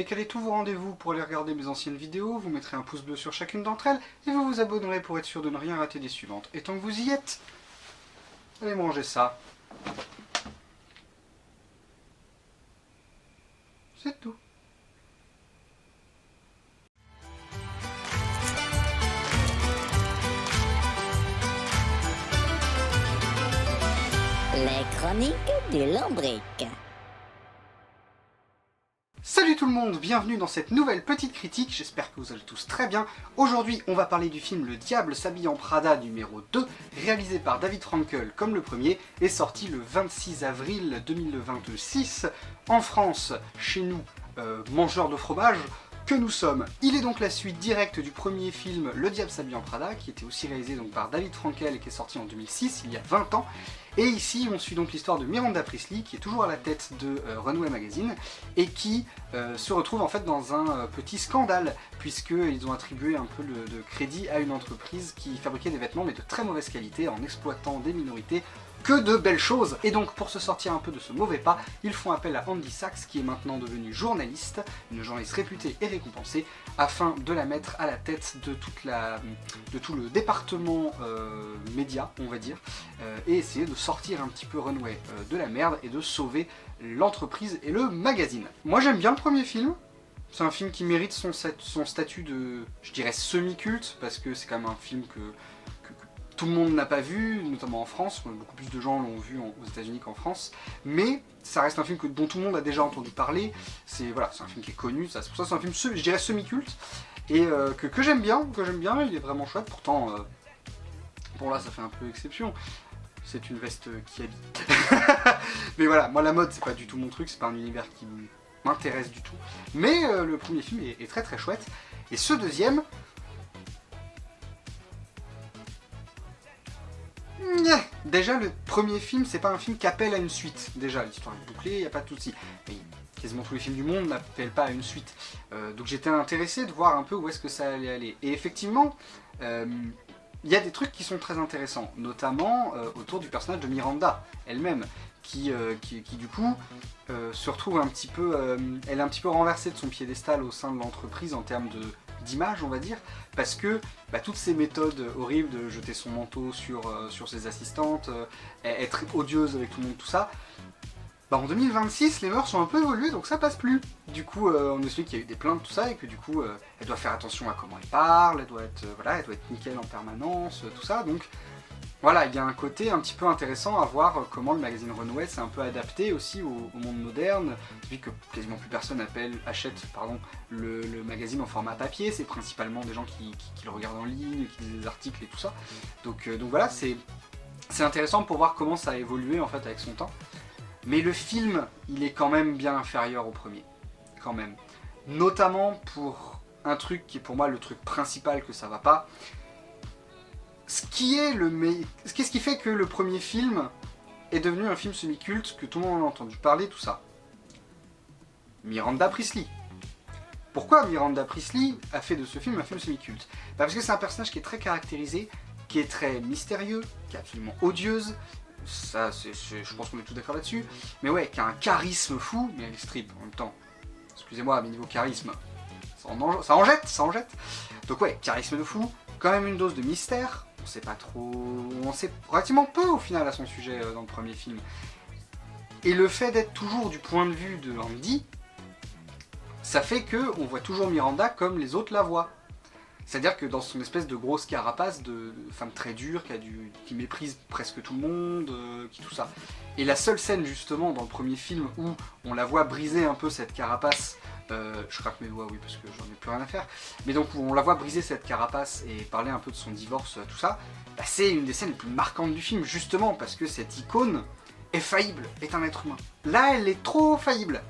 Décalez tous vos rendez-vous pour aller regarder mes anciennes vidéos, vous mettrez un pouce bleu sur chacune d'entre elles, et vous vous abonnerez pour être sûr de ne rien rater des suivantes. Et tant que vous y êtes, allez manger ça. C'est tout. Les chroniques du lombric. Salut tout le monde, bienvenue dans cette nouvelle petite critique, j'espère que vous allez tous très bien. Aujourd'hui, on va parler du film Le Diable s'habille en Prada numéro 2, réalisé par David Frankel comme le premier, et sorti le 26 avril 2026 en France, chez nous, mangeurs de fromage, que nous sommes. Il est donc la suite directe du premier film Le Diable s'habille en Prada, qui était aussi réalisé donc par David Frankel et qui est sorti en 2006, il y a 20 ans. Et ici, on suit donc l'histoire de Miranda Priestly, qui est toujours à la tête de Runway Magazine, et qui se retrouve en fait dans un petit scandale, puisqu'ils ont attribué un peu de crédit à une entreprise qui fabriquait des vêtements, mais de très mauvaise qualité, en exploitant des minorités. Que de belles choses! Et donc, pour se sortir un peu de ce mauvais pas, ils font appel à Andy Sachs, qui est maintenant devenue journaliste, une journaliste réputée et récompensée, afin de la mettre à la tête de, tout le département média, on va dire, et essayer de sortir un petit peu Runway de la merde et de sauver l'entreprise et le magazine. Moi j'aime bien le premier film, c'est un film qui mérite son statut de, je dirais, semi-culte, parce que c'est quand même un film que tout le monde n'a pas vu, notamment en France, beaucoup plus de gens l'ont vu aux États-Unis qu'en France, mais ça reste un film dont tout le monde a déjà entendu parler, c'est un film qui est connu, c'est pour ça que c'est un film, je dirais, semi-culte, et que j'aime bien, il est vraiment chouette, pourtant, bon là ça fait un peu exception, c'est une veste qui habille. Mais voilà, moi la mode c'est pas du tout mon truc, c'est pas un univers qui m'intéresse du tout, mais le premier film est très très chouette, et ce deuxième, déjà le premier film c'est pas un film qui appelle à une suite, déjà l'histoire est bouclée, il n'y a pas de souci, mais quasiment tous les films du monde n'appellent pas à une suite, donc j'étais intéressé de voir un peu où est-ce que ça allait aller, et effectivement il y a des trucs qui sont très intéressants, notamment autour du personnage de Miranda elle-même, qui du coup se retrouve un petit peu, elle est un petit peu renversée de son piédestal au sein de l'entreprise en termes d'image, on va dire, parce que toutes ces méthodes horribles de jeter son manteau sur ses assistantes, être odieuse avec tout le monde, tout ça, en 2026 les mœurs sont un peu évoluées, donc ça passe plus. Du coup on explique qu'il y a eu des plaintes, tout ça, et que du coup elle doit faire attention à comment elle parle, elle doit être nickel en permanence, tout ça, donc voilà, il y a un côté un petit peu intéressant à voir comment le magazine Runway s'est un peu adapté aussi au monde moderne, vu que quasiment plus personne achète le magazine en format papier, c'est principalement des gens qui le regardent en ligne, qui lisent des articles et tout ça. Donc voilà, c'est intéressant pour voir comment ça a évolué en fait avec son temps. Mais le film, il est quand même bien inférieur au premier, quand même. Notamment pour un truc qui est pour moi le truc principal que ça va pas. Ce qui fait que le premier film est devenu un film semi-culte, que tout le monde en a entendu parler, tout ça. Miranda Priestly. Pourquoi Miranda Priestly a fait de ce film un film semi-culte? Parce que c'est un personnage qui est très caractérisé, qui est très mystérieux, qui est absolument odieuse, ça je pense qu'on est tous d'accord là-dessus, mais ouais, qui a un charisme fou, mais elle est strip en même temps. Excusez-moi, mais niveau charisme, ça en jette. Donc ouais, charisme de fou, quand même une dose de mystère. On sait pas trop, on sait relativement peu au final à son sujet dans le premier film. Et le fait d'être toujours du point de vue de Andy, ça fait que on voit toujours Miranda comme les autres la voient. C'est-à-dire que dans son espèce de grosse carapace de femme très dure, qui méprise presque tout le monde, qui tout ça. Et la seule scène justement dans le premier film où on la voit briser un peu cette carapace, je craque mes doigts, oui, parce que j'en ai plus rien à faire, mais donc où on la voit briser cette carapace et parler un peu de son divorce, tout ça, c'est une des scènes les plus marquantes du film, justement parce que cette icône est faillible, est un être humain. Là, elle est trop faillible.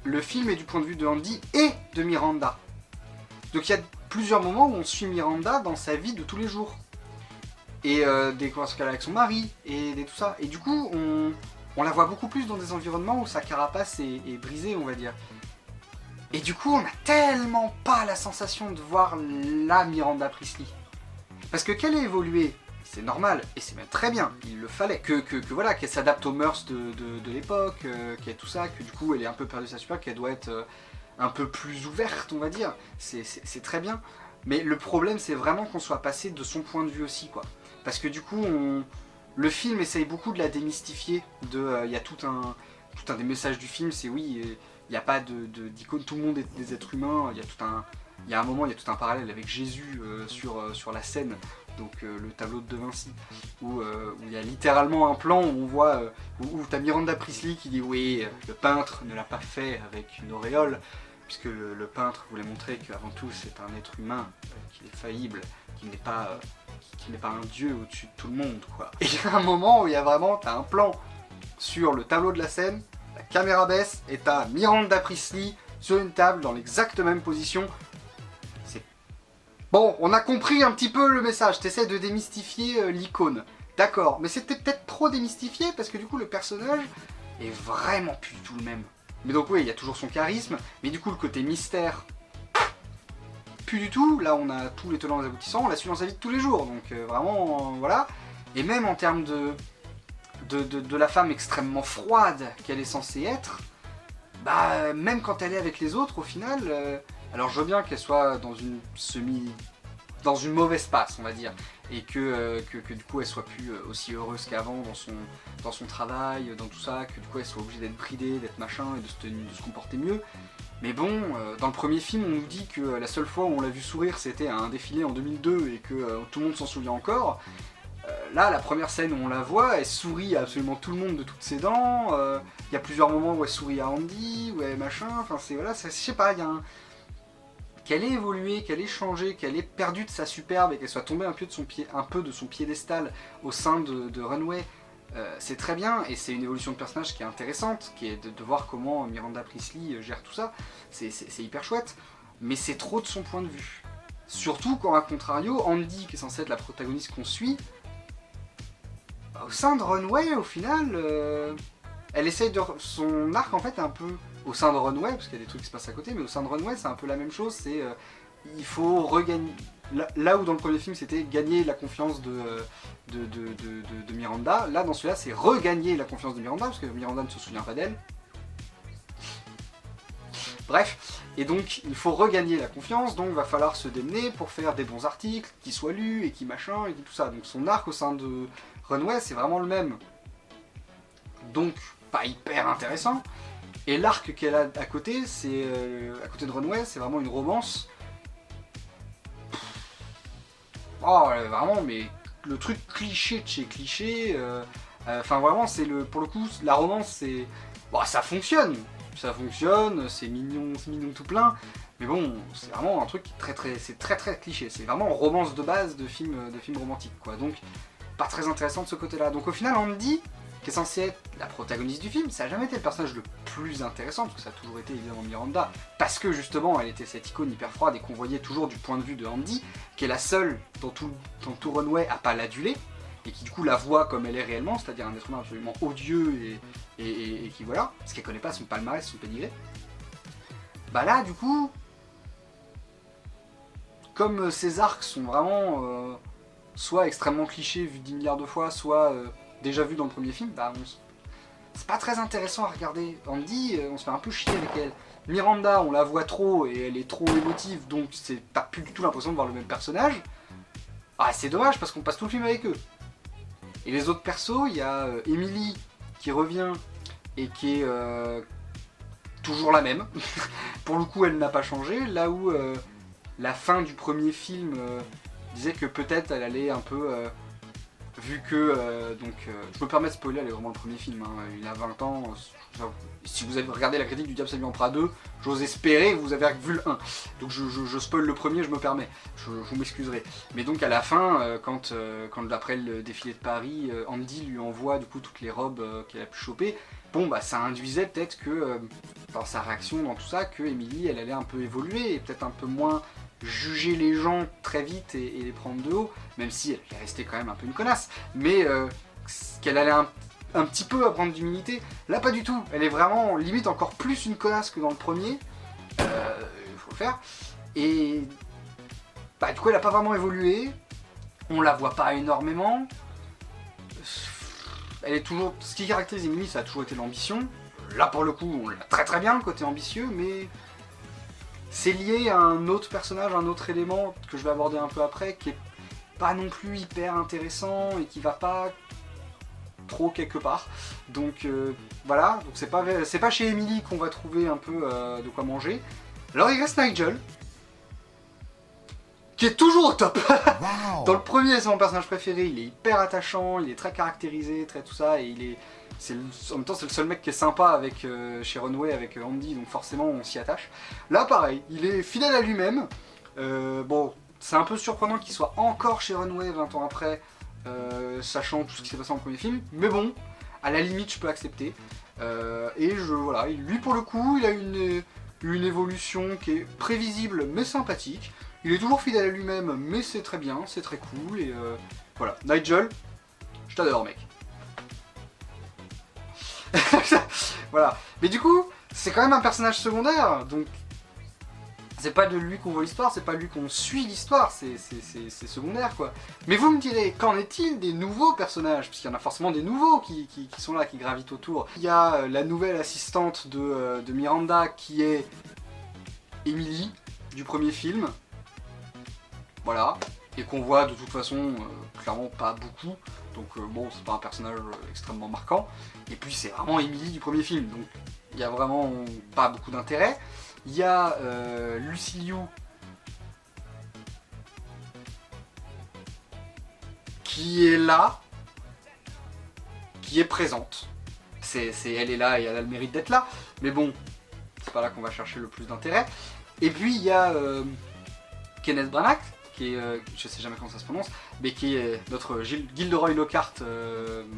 Le film est du point de vue de Andy et de Miranda. Donc il y a plusieurs moments où on suit Miranda dans sa vie de tous les jours. Et des conversations qu'elle a avec son mari, et tout ça. Et du coup, on la voit beaucoup plus dans des environnements où sa carapace est brisée, on va dire. Et du coup, on n'a tellement pas la sensation de voir la Miranda Priestly. Parce que qu'elle ait évolué, c'est normal, et c'est même très bien, il le fallait. Voilà, qu'elle s'adapte aux mœurs de l'époque, qu'il y a tout ça, que du coup elle est un peu perdue sa super, qu'elle doit être un peu plus ouverte, on va dire. C'est très bien. Mais le problème, c'est vraiment qu'on soit passé de son point de vue aussi, quoi. Parce que du coup, le film essaye beaucoup de la démystifier. Il y a tout un des messages du film, c'est oui, il n'y a pas d'icône, tout le monde est des êtres humains. Il y a un moment, il y a tout un parallèle avec Jésus sur la scène, donc le tableau de Vinci, où il y a littéralement un plan où on voit, où tu as Miranda Priestly qui dit oui, le peintre ne l'a pas fait avec une auréole, puisque le peintre voulait montrer qu'avant tout c'est un être humain, qu'il est faillible, qu'il n'est pas un dieu au-dessus de tout le monde, quoi. Et il y a un moment où il y a vraiment, t'as un plan sur le tableau de la scène, la caméra baisse et t'as Miranda Priestly sur une table dans l'exacte même position. C'est bon, on a compris un petit peu le message. T'essaies de démystifier l'icône, d'accord, mais c'était peut-être trop démystifié parce que du coup le personnage est vraiment plus du tout le même. Mais donc oui, il y a toujours son charisme, mais du coup le côté mystère, plus du tout. Là on a tous les tenants et les aboutissants, on l'a su dans sa vie de tous les jours, donc vraiment voilà. Et même en termes de la femme extrêmement froide qu'elle est censée être, bah même quand elle est avec les autres au final, alors je veux bien qu'elle soit dans une mauvaise passe, on va dire, et que du coup elle soit plus aussi heureuse qu'avant dans son travail, dans tout ça, que du coup elle soit obligée d'être bridée, d'être machin et de se comporter mieux. Mais bon, dans le premier film on nous dit que la seule fois où on l'a vu sourire c'était à un défilé en 2002 et que tout le monde s'en souvient encore. Là, la première scène où on la voit, elle sourit à absolument tout le monde de toutes ses dents. Il y a plusieurs moments où elle sourit à Andy, où elle machin. Enfin, c'est voilà, je sais pas, il y a qu'elle ait évolué, qu'elle ait changé, qu'elle ait perdu de sa superbe et qu'elle soit tombée un peu de son piédestal au sein de Runway. C'est très bien et c'est une évolution de personnage qui est intéressante, qui est de voir comment Miranda Priestly gère tout ça. C'est hyper chouette, mais c'est trop de son point de vue. Surtout quand, à contrario, Andy, qui est censée être la protagoniste qu'on suit, au sein de Runway, au final, elle essaye de... Son arc, en fait, est un peu... Au sein de Runway, parce qu'il y a des trucs qui se passent à côté, mais au sein de Runway, c'est un peu la même chose, c'est... il faut regagner... Là où dans le premier film, c'était gagner la confiance de Miranda, là, dans celui-là, c'est regagner la confiance de Miranda, parce que Miranda ne se souvient pas d'elle. Bref, et donc il faut regagner la confiance, donc il va falloir se démener pour faire des bons articles, qui soient lus, et qui machin, et tout ça. Donc son arc au sein de Runway, c'est vraiment le même. Donc, pas hyper intéressant. Et l'arc qu'elle a à côté, c'est à côté de Runway, c'est vraiment une romance. Oh, vraiment, mais le truc cliché de chez cliché. Enfin, vraiment, c'est pour le coup, la romance, c'est... Bon, ça fonctionne, c'est mignon tout plein. Mais bon, c'est vraiment un truc c'est très cliché. C'est vraiment romance de base de film romantique, quoi. Donc, pas très intéressant de ce côté-là. Donc au final, Andy, qui est censée être la protagoniste du film, ça n'a jamais été le personnage le plus intéressant, parce que ça a toujours été évidemment Miranda, parce que justement elle était cette icône hyper froide et qu'on voyait toujours du point de vue de Andy, qui est la seule dans tout Runway à pas l'aduler, et qui du coup la voit comme elle est réellement, c'est-à-dire un être humain absolument odieux et qui voilà, parce qu'elle connaît pas son palmarès, son pédigré. Bah là du coup, comme ces arcs sont vraiment... soit extrêmement cliché vu 10 milliards de fois, soit déjà vu dans le premier film, bah c'est pas très intéressant à regarder. Andy, on se fait un peu chier avec elle. Miranda, on la voit trop et elle est trop émotive, donc t'as plus du tout l'impression de voir le même personnage. Ah, c'est dommage parce qu'on passe tout le film avec eux. Et les autres persos, il y a Emily qui revient et qui est toujours la même. Pour le coup, elle n'a pas changé, là où la fin du premier film... disait que peut-être elle allait un peu, vu que, je me permets de spoiler, elle est vraiment le premier film, hein, il a 20 ans, si vous avez regardé la critique du Diable s'habille en Prada 2, j'ose espérer que vous avez vu le 1, donc je spoil le premier, je me permets, vous m'excuserez. Mais donc à la fin, quand après le défilé de Paris, Andy lui envoie du coup toutes les robes qu'elle a pu choper, bon bah ça induisait peut-être que, dans sa réaction, dans tout ça, que Emily elle allait un peu évoluer, et peut-être un peu moins... juger les gens très vite et les prendre de haut, même si elle est restée quand même un peu une connasse, mais qu'elle allait un petit peu apprendre d'humilité. Là pas du tout, elle est vraiment limite encore plus une connasse que dans le premier, il faut le faire, et bah, du coup elle a pas vraiment évolué, on la voit pas énormément, elle est toujours... Ce qui caractérise Emily, ça a toujours été l'ambition, là pour le coup on l'a très bien le côté ambitieux, mais c'est lié à un autre personnage, un autre élément que je vais aborder un peu après, qui est pas non plus hyper intéressant et qui va pas trop quelque part. Donc voilà, donc c'est pas chez Emily qu'on va trouver un peu de quoi manger. Alors il reste Nigel, qui est toujours au top. Wow. Dans le premier, c'est mon personnage préféré, il est hyper attachant, il est très caractérisé, très tout ça, et en même temps c'est le seul mec qui est sympa avec chez Runway avec Andy, donc forcément on s'y attache. Là pareil, il est fidèle à lui-même. Bon, c'est un peu surprenant qu'il soit encore chez Runway 20 ans après, sachant tout ce qui s'est passé dans le premier film, mais bon, à la limite je peux accepter. Et voilà, lui pour le coup, il a une évolution qui est prévisible mais sympathique. Il est toujours fidèle à lui-même, mais c'est très bien, c'est très cool, et voilà. Nigel, je t'adore mec. Voilà. Mais du coup, c'est quand même un personnage secondaire, donc c'est pas de lui qu'on voit l'histoire, c'est pas lui qu'on suit l'histoire, c'est secondaire quoi. Mais vous me direz, qu'en est-il des nouveaux personnages? Parce qu'il y en a forcément des nouveaux qui sont là, qui gravitent autour. Il y a la nouvelle assistante de Miranda qui est Emily, du premier film. Voilà, et qu'on voit de toute façon clairement pas beaucoup, donc bon, c'est pas un personnage extrêmement marquant. Et puis c'est vraiment Emily du premier film, donc il y a vraiment pas beaucoup d'intérêt. Il y a Lucy Liu qui est là, qui est présente. Elle est là et elle a le mérite d'être là, mais bon, c'est pas là qu'on va chercher le plus d'intérêt. Et puis il y a Kenneth Branagh, qui est, je sais jamais comment ça se prononce, mais qui est notre Gilderoy Lockhart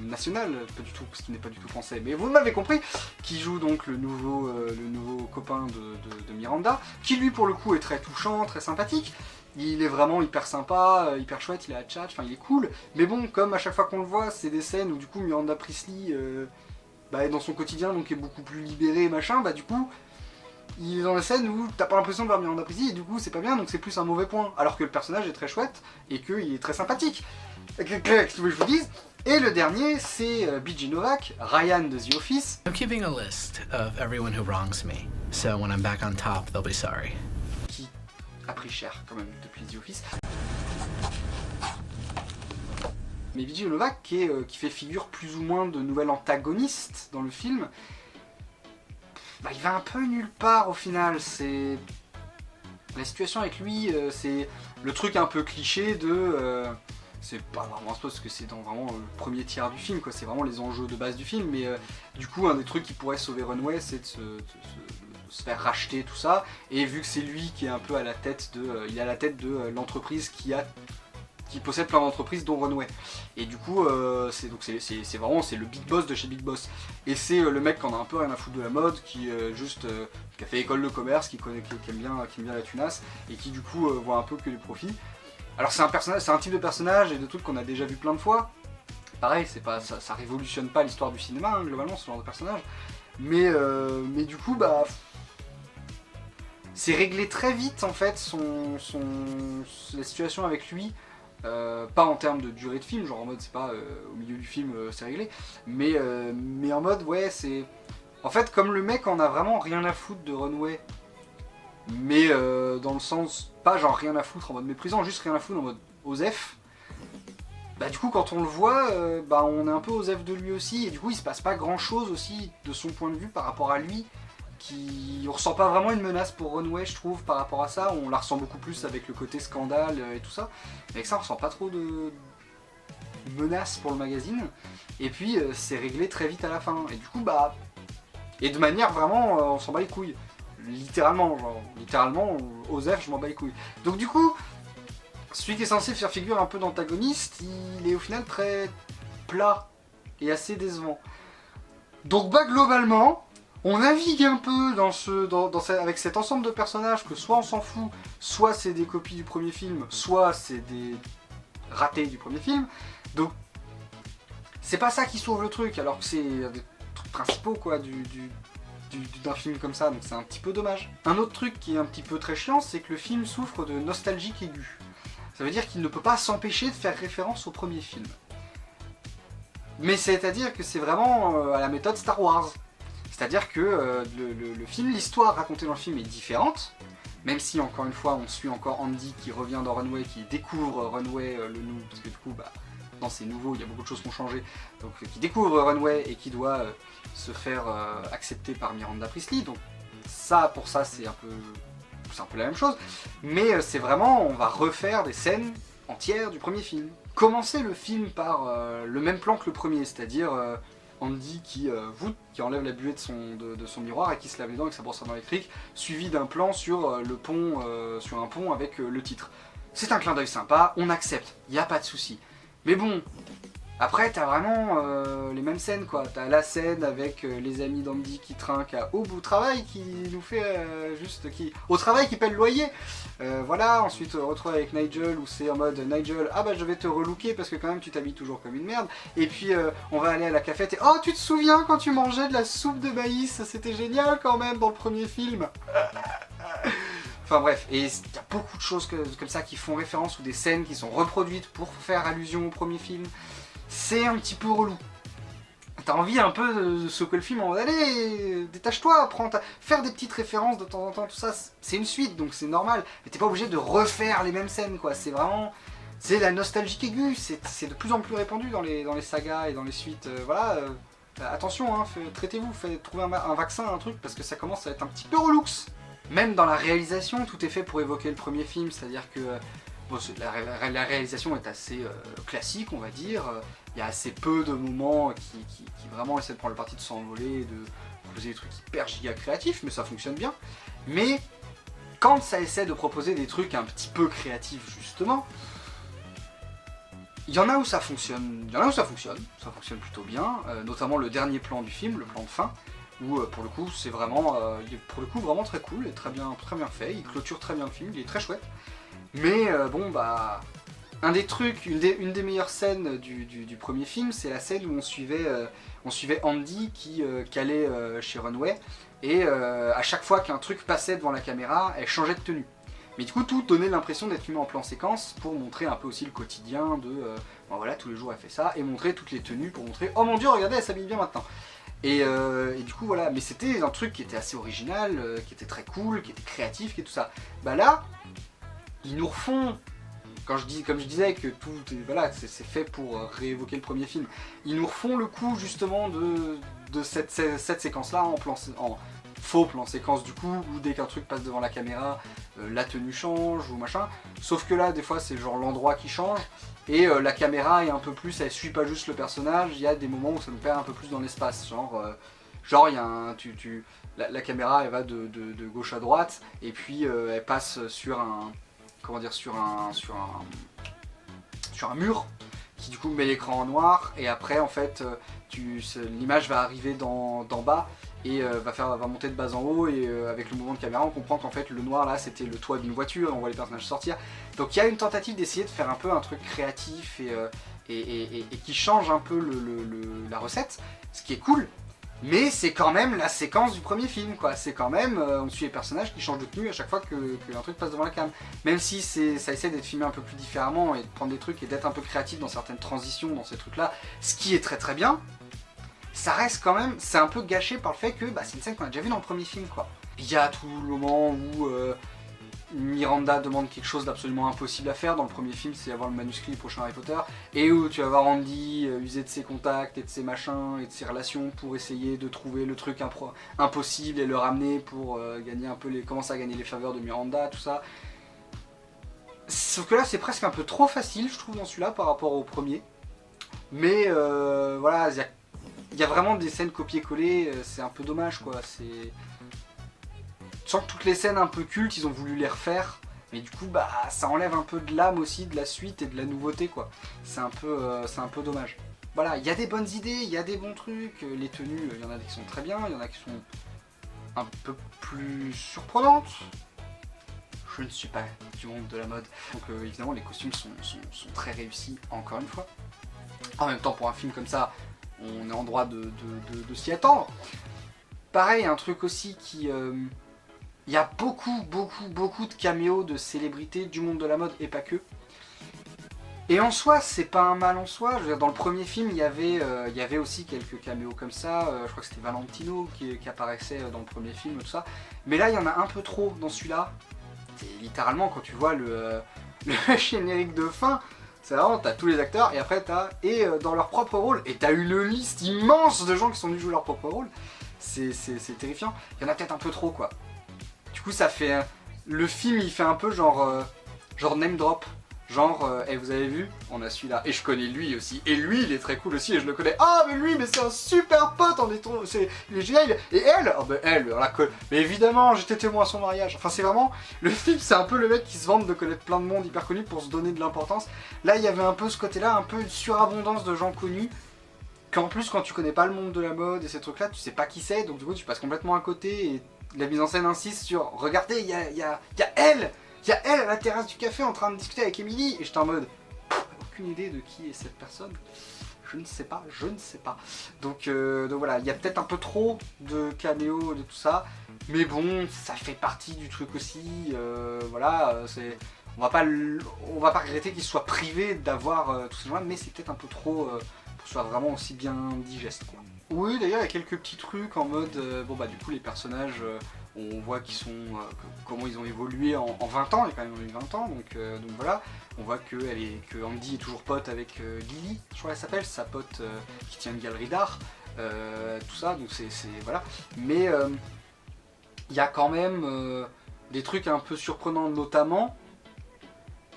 national, pas du tout, parce qu'il n'est pas du tout français, mais vous m'avez compris, qui joue donc le nouveau copain de Miranda, qui lui pour le coup est très touchant, très sympathique. Il est vraiment hyper sympa, hyper chouette, il est à tchatch, enfin il est cool, mais bon, comme à chaque fois qu'on le voit, c'est des scènes où du coup Miranda Priestly est dans son quotidien, donc est beaucoup plus libérée, machin, bah du coup, il est dans la scène où t'as pas l'impression de voir Miranda Priestly et du coup c'est pas bien, donc c'est plus un mauvais point. Alors que le personnage est très chouette et qu'il est très sympathique. Qu'est-ce que je vous dise? Et le dernier, c'est B.J. Novak, Ryan de The Office. I'm keeping a list of everyone who wrongs me, so when I'm back on top, they'll be sorry. Qui a pris cher quand même depuis The Office. Mais B.J. Novak qui fait figure plus ou moins de nouvel antagoniste dans le film. Bah, il va un peu nulle part au final, c'est... La situation avec lui, c'est le truc un peu cliché de... c'est pas vraiment un spoil parce que c'est dans vraiment le premier tiers du film, quoi. C'est vraiment les enjeux de base du film, mais du coup un des trucs qui pourrait sauver Runway c'est de se faire racheter tout ça, et vu que c'est lui qui est un peu à la tête de... il est à la tête de l'entreprise qui possède plein d'entreprises dont Runway. Et du coup, c'est vraiment le big boss de chez Big Boss. Et c'est le mec qui en a un peu rien à foutre de la mode, qui a fait école de commerce, qui aime bien la tunasse, et qui du coup voit un peu que les profits. Alors c'est un type de personnage et de trucs qu'on a déjà vu plein de fois. Pareil, ça révolutionne pas l'histoire du cinéma, hein, globalement, ce genre de personnage. Mais du coup, bah... c'est réglé très vite en fait, la situation avec lui. Pas en termes de durée de film, genre en mode c'est pas au milieu du film c'est réglé, mais en mode ouais c'est... En fait comme le mec en a vraiment rien à foutre de Runway, mais dans le sens, pas genre rien à foutre en mode méprisant, juste rien à foutre en mode osef, bah du coup quand on le voit, bah on est un peu osef de lui aussi, et du coup il se passe pas grand chose aussi de son point de vue par rapport à lui. On ressent pas vraiment une menace pour Runway, je trouve, par rapport à ça. On la ressent beaucoup plus avec le côté scandale et tout ça. Avec ça, on ressent pas trop de menace pour le magazine. Et puis, c'est réglé très vite à la fin. Et du coup, bah... Et de manière vraiment, on s'en bat les couilles. Littéralement, genre, littéralement, Osef, je m'en bats les couilles. Donc du coup, celui qui est censé faire figure un peu d'antagoniste, il est au final très plat et assez décevant. Donc bah globalement... On navigue un peu avec cet ensemble de personnages que soit on s'en fout, soit c'est des copies du premier film, soit c'est des ratés du premier film. Donc c'est pas ça qui sauve le truc, alors que c'est des trucs principaux quoi d'un film comme ça, donc c'est un petit peu dommage. Un autre truc qui est un petit peu très chiant, c'est que le film souffre de nostalgie aiguë. Ça veut dire qu'il ne peut pas s'empêcher de faire référence au premier film. Mais c'est-à-dire que c'est vraiment à la méthode Star Wars. C'est-à-dire que le film, l'histoire racontée dans le film est différente, même si encore une fois on suit encore Andy qui revient dans Runway, qui découvre Runway, parce que du coup dans ces nouveaux il y a beaucoup de choses qui ont changé, donc qui découvre Runway et qui doit se faire accepter par Miranda Priestly, donc ça pour ça c'est un peu la même chose, mais c'est vraiment, on va refaire des scènes entières du premier film. Commencer le film par le même plan que le premier, c'est-à-dire Andy qui enlève la buée de son miroir et qui se lave les dents avec sa brosse à dents électrique, suivi d'un plan sur le pont, sur un pont avec le titre. C'est un clin d'œil sympa, on accepte, il n'y a pas de souci. Mais bon, après t'as vraiment les mêmes scènes quoi, t'as la scène avec les amis d'Andy qui trinquent à Aube au travail, qui nous fait au travail qui paie le loyer. Voilà, ensuite retrouve avec Nigel où c'est en mode Nigel, ah bah je vais te relooker parce que quand même tu t'habilles toujours comme une merde. Et puis on va aller à la cafette et oh tu te souviens quand tu mangeais de la soupe de maïs, c'était génial quand même dans le premier film. Enfin bref, et il y a beaucoup de choses comme ça qui font référence ou des scènes qui sont reproduites pour faire allusion au premier film. C'est un petit peu relou. T'as envie un peu de secouer le film en mode allez, détache-toi, faire des petites références de temps en temps, tout ça, c'est une suite donc c'est normal. Mais t'es pas obligé de refaire les mêmes scènes quoi, c'est vraiment... C'est la nostalgie aiguë, c'est de plus en plus répandu dans les sagas et dans les suites, voilà. Attention, hein, traitez-vous, trouvez un vaccin, un truc, parce que ça commence à être un petit peu relux. Même dans la réalisation, tout est fait pour évoquer le premier film, c'est-à-dire que bon, la réalisation est assez classique, on va dire. Il y a assez peu de moments qui vraiment essaient de prendre le parti de s'envoler, de proposer des trucs hyper giga créatifs, mais ça fonctionne bien. Mais quand ça essaie de proposer des trucs un petit peu créatifs, justement, il y en a où ça fonctionne, ça fonctionne plutôt bien, notamment le dernier plan du film, le plan de fin, où pour le coup c'est vraiment, il est pour le coup vraiment très cool et très bien fait, il clôture très bien le film, il est très chouette. Mais bon bah, un des trucs, une des meilleures scènes du premier film, c'est la scène où on suivait Andy qui allait chez Runway, et à chaque fois qu'un truc passait devant la caméra, elle changeait de tenue. Mais du coup tout donnait l'impression d'être filmé en plan séquence pour montrer un peu aussi le quotidien de, bon voilà, tous les jours elle fait ça, et montrer toutes les tenues pour montrer, oh mon dieu regardez elle s'habille bien maintenant. Et du coup voilà, mais c'était un truc qui était assez original, qui était très cool, qui était créatif, qui est tout ça. Bah là, ils nous refont, comme je disais que tout voilà, c'est fait pour réévoquer le premier film, ils nous refont le coup justement de cette séquence là en faux plan séquence du coup, où dès qu'un truc passe devant la caméra, la tenue change ou machin, sauf que là des fois c'est genre l'endroit qui change, et la caméra est un peu plus, elle suit pas juste le personnage, il y a des moments où ça nous perd un peu plus dans l'espace, genre il y a la caméra elle va de gauche à droite, et puis elle passe sur un, comment dire, sur un mur, qui du coup met l'écran en noir, et après en fait l'image va arriver d'en bas, et va monter de bas en haut, et avec le mouvement de caméra on comprend qu'en fait le noir là c'était le toit d'une voiture, on voit les personnages sortir. Donc il y a une tentative d'essayer de faire un peu un truc créatif et qui change un peu la recette, ce qui est cool, mais c'est quand même la séquence du premier film quoi, c'est quand même, on suit les personnages qui changent de tenue à chaque fois qu'un truc passe devant la cam. Même si ça essaie d'être filmé un peu plus différemment et de prendre des trucs et d'être un peu créatif dans certaines transitions dans ces trucs là, ce qui est très très bien, ça reste quand même, c'est un peu gâché par le fait que c'est une scène qu'on a déjà vue dans le premier film quoi. Il y a tout le moment où Miranda demande quelque chose d'absolument impossible à faire, dans le premier film c'est avoir le manuscrit du prochain Harry Potter, et où tu vas voir Andy user de ses contacts et de ses machins et de ses relations pour essayer de trouver le truc impossible et le ramener pour gagner un peu commencer à gagner les faveurs de Miranda, tout ça. Sauf que là c'est presque un peu trop facile je trouve dans celui-là par rapport au premier, mais voilà, il y a vraiment des scènes copier-coller, c'est un peu dommage quoi. Tu sens que toutes les scènes un peu cultes, ils ont voulu les refaire, mais du coup ça enlève un peu de l'âme aussi de la suite et de la nouveauté quoi. C'est un peu dommage. Voilà, il y a des bonnes idées, il y a des bons trucs, les tenues, il y en a qui sont très bien, il y en a qui sont un peu plus surprenantes. Je ne suis pas du monde de la mode, donc évidemment les costumes sont très réussis encore une fois. En même temps pour un film comme ça, on est en droit de s'y attendre. Pareil, un truc aussi qui... il y a beaucoup de caméos de célébrités du monde de la mode et pas que. Et en soi, c'est pas un mal en soi. Je veux dire, dans le premier film, il y avait aussi quelques caméos comme ça. Je crois que c'était Valentino qui apparaissait dans le premier film, tout ça. Mais là, il y en a un peu trop dans celui-là. littéralement, quand tu vois le générique de fin, c'est vraiment, t'as tous les acteurs, et après dans leur propre rôle, et t'as une liste immense de gens qui sont venus jouer leur propre rôle. C'est terrifiant. Il y en a peut-être un peu trop, quoi. Du coup, ça fait... le film, il fait un peu genre name drop. Genre, vous avez vu, on a celui-là, et je connais lui aussi, et lui il est très cool aussi, et je le connais. Ah mais lui, mais c'est un super pote, il est génial, et elle, oh ben elle, on la connaît, mais évidemment, j'étais témoin à son mariage. Enfin c'est vraiment, le film c'est un peu le mec qui se vante de connaître plein de monde hyper connu pour se donner de l'importance. Là il y avait un peu ce côté-là, un peu une surabondance de gens connus, qu'en plus quand tu connais pas le monde de la mode et ces trucs-là, tu sais pas qui c'est, donc du coup tu passes complètement à côté, et la mise en scène insiste sur, regardez, il y a elle. Il y a elle à la terrasse du café en train de discuter avec Emily, et j'étais en mode, aucune idée de qui est cette personne. Je ne sais pas. Donc voilà, il y a peut-être un peu trop de caméos de tout ça, mais bon, ça fait partie du truc aussi. Voilà, on va pas regretter qu'il soit privé d'avoir tout ces gens-là, mais c'est peut-être un peu trop pour que ce soit vraiment aussi bien digeste, quoi. Oui, d'ailleurs, il y a quelques petits trucs en mode, du coup, les personnages. On voit qu'ils sont, comment ils ont évolué en 20 ans, il y a quand même eu 20 ans, donc voilà. On voit que Andy est toujours pote avec Lily, je crois qu'elle s'appelle, sa pote qui tient une galerie d'art, tout ça, donc c'est voilà. Mais il y a quand même des trucs un peu surprenants, notamment,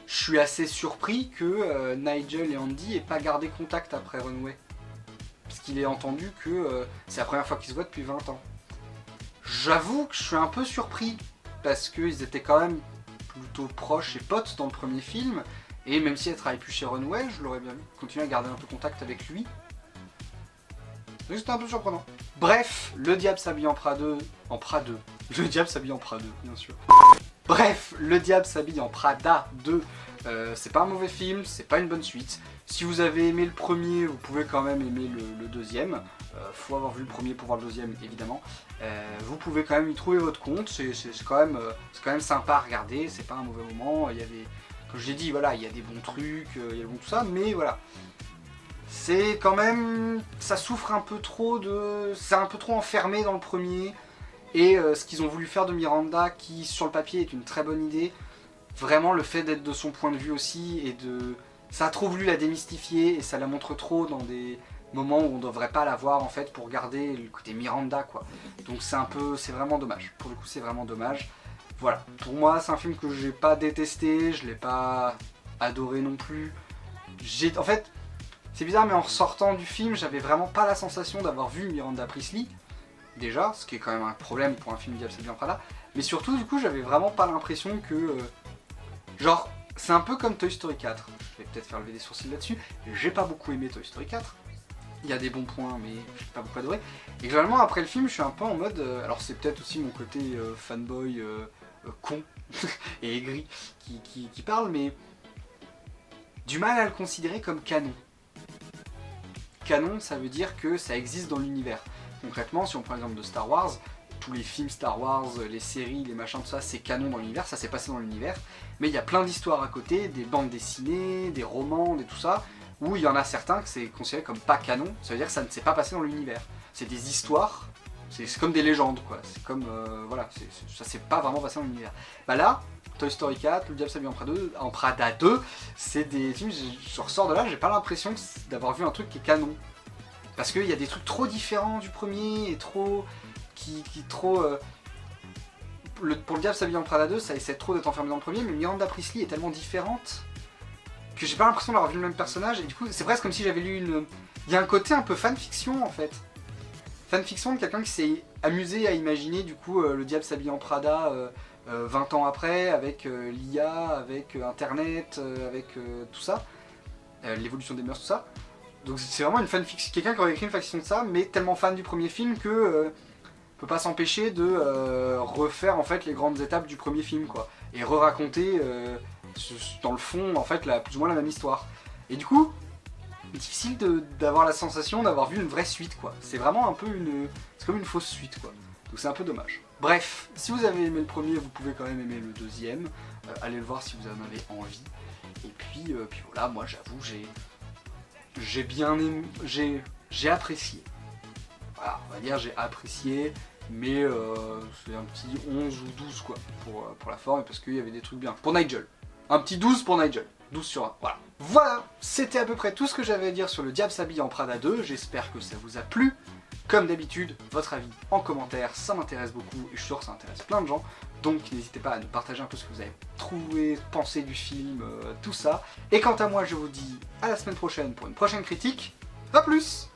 je suis assez surpris que Nigel et Andy aient pas gardé contact après Runway. Parce qu'il est entendu que c'est la première fois qu'ils se voient depuis 20 ans. J'avoue que je suis un peu surpris, parce qu'ils étaient quand même plutôt proches et potes dans le premier film, et même si elle travaille plus chez Runway, je l'aurais bien vu continuer à garder un peu contact avec lui. Donc c'était un peu surprenant. Bref, le diable s'habille en Prada. Le diable s'habille en Prada, bien sûr. Bref, le diable s'habille en Prada 2. C'est pas un mauvais film, c'est pas une bonne suite. Si vous avez aimé le premier, vous pouvez quand même aimer le deuxième. Faut avoir vu le premier pour voir le deuxième, évidemment. Vous pouvez quand même y trouver votre compte. C'est quand même sympa à regarder. C'est pas un mauvais moment. Il y a des, comme je l'ai dit, voilà, il y a des bons trucs, il y a tout ça, mais voilà. C'est quand même, ça souffre un peu trop de, c'est un peu trop enfermé dans le premier. Et ce qu'ils ont voulu faire de Miranda, qui sur le papier est une très bonne idée, vraiment le fait d'être de son point de vue aussi, et ça a trop voulu la démystifier, et ça la montre trop dans des moments où on devrait pas la voir en fait, pour garder le côté Miranda, quoi. Donc c'est vraiment dommage, pour le coup c'est vraiment dommage. Voilà, pour moi c'est un film que j'ai pas détesté, je l'ai pas adoré non plus. En fait, c'est bizarre, mais en ressortant du film, j'avais vraiment pas la sensation d'avoir vu Miranda Priestly. Déjà, ce qui est quand même un problème pour un film Diable s'habille en Prada, mais surtout du coup j'avais vraiment pas l'impression que... genre, c'est un peu comme Toy Story 4, je vais peut-être faire lever des sourcils là-dessus, j'ai pas beaucoup aimé Toy Story 4, il y a des bons points mais j'ai pas beaucoup adoré, et globalement après le film je suis un peu en mode, alors c'est peut-être aussi mon côté fanboy con et aigri qui parle, mais du mal à le considérer comme canon. Canon, ça veut dire que ça existe dans l'univers. Concrètement, si on prend l'exemple de Star Wars, tous les films Star Wars, les séries, les machins, tout ça, c'est canon dans l'univers, ça s'est passé dans l'univers. Mais il y a plein d'histoires à côté, des bandes dessinées, des romans, tout ça, où il y en a certains que c'est considéré comme pas canon, ça veut dire que ça ne s'est pas passé dans l'univers. C'est des histoires, c'est comme des légendes, quoi. C'est comme, voilà, ça s'est pas vraiment passé dans l'univers. Bah là, Toy Story 4, Le Diable s'habille en Prada 2, c'est des films, je ressors de là, j'ai pas l'impression d'avoir vu un truc qui est canon. Parce qu'il y a des trucs trop différents du premier et trop... pour le Diable s'habille en Prada 2, ça essaie trop d'être enfermé dans le premier, mais Miranda Priestly est tellement différente que j'ai pas l'impression d'avoir vu le même personnage, et du coup c'est presque comme si j'avais lu une... Il y a un côté un peu fanfiction en fait. Fanfiction de quelqu'un qui s'est amusé à imaginer du coup le Diable s'habille en Prada 20 ans après, avec l'IA, avec Internet, avec tout ça, l'évolution des mœurs, tout ça. Donc c'est vraiment une fanfiction, quelqu'un qui aurait écrit une fanfiction de ça, mais tellement fan du premier film que peut pas s'empêcher de refaire en fait les grandes étapes du premier film, quoi, et re-raconter dans le fond en fait plus ou moins la même histoire. Et du coup, difficile d'avoir la sensation d'avoir vu une vraie suite, quoi. C'est vraiment un peu c'est comme une fausse suite, quoi. Donc c'est un peu dommage. Bref, si vous avez aimé le premier, vous pouvez quand même aimer le deuxième. Allez le voir si vous en avez envie. Et puis voilà, moi j'avoue, j'ai bien aimé, j'ai apprécié. Voilà, on va dire j'ai apprécié. mais c'est un petit 11 ou 12 quoi, pour la forme, parce qu'il y avait des trucs bien. Pour Nigel. Un petit 12 pour Nigel. 12 sur 1, voilà. Voilà, c'était à peu près tout ce que j'avais à dire sur Le Diable s'habille en Prada 2, j'espère que ça vous a plu. Comme d'habitude, votre avis en commentaire, ça m'intéresse beaucoup, et je suis sûr que ça intéresse plein de gens, donc n'hésitez pas à nous partager un peu ce que vous avez trouvé, pensé du film, tout ça. Et quant à moi, je vous dis à la semaine prochaine pour une prochaine critique, à plus!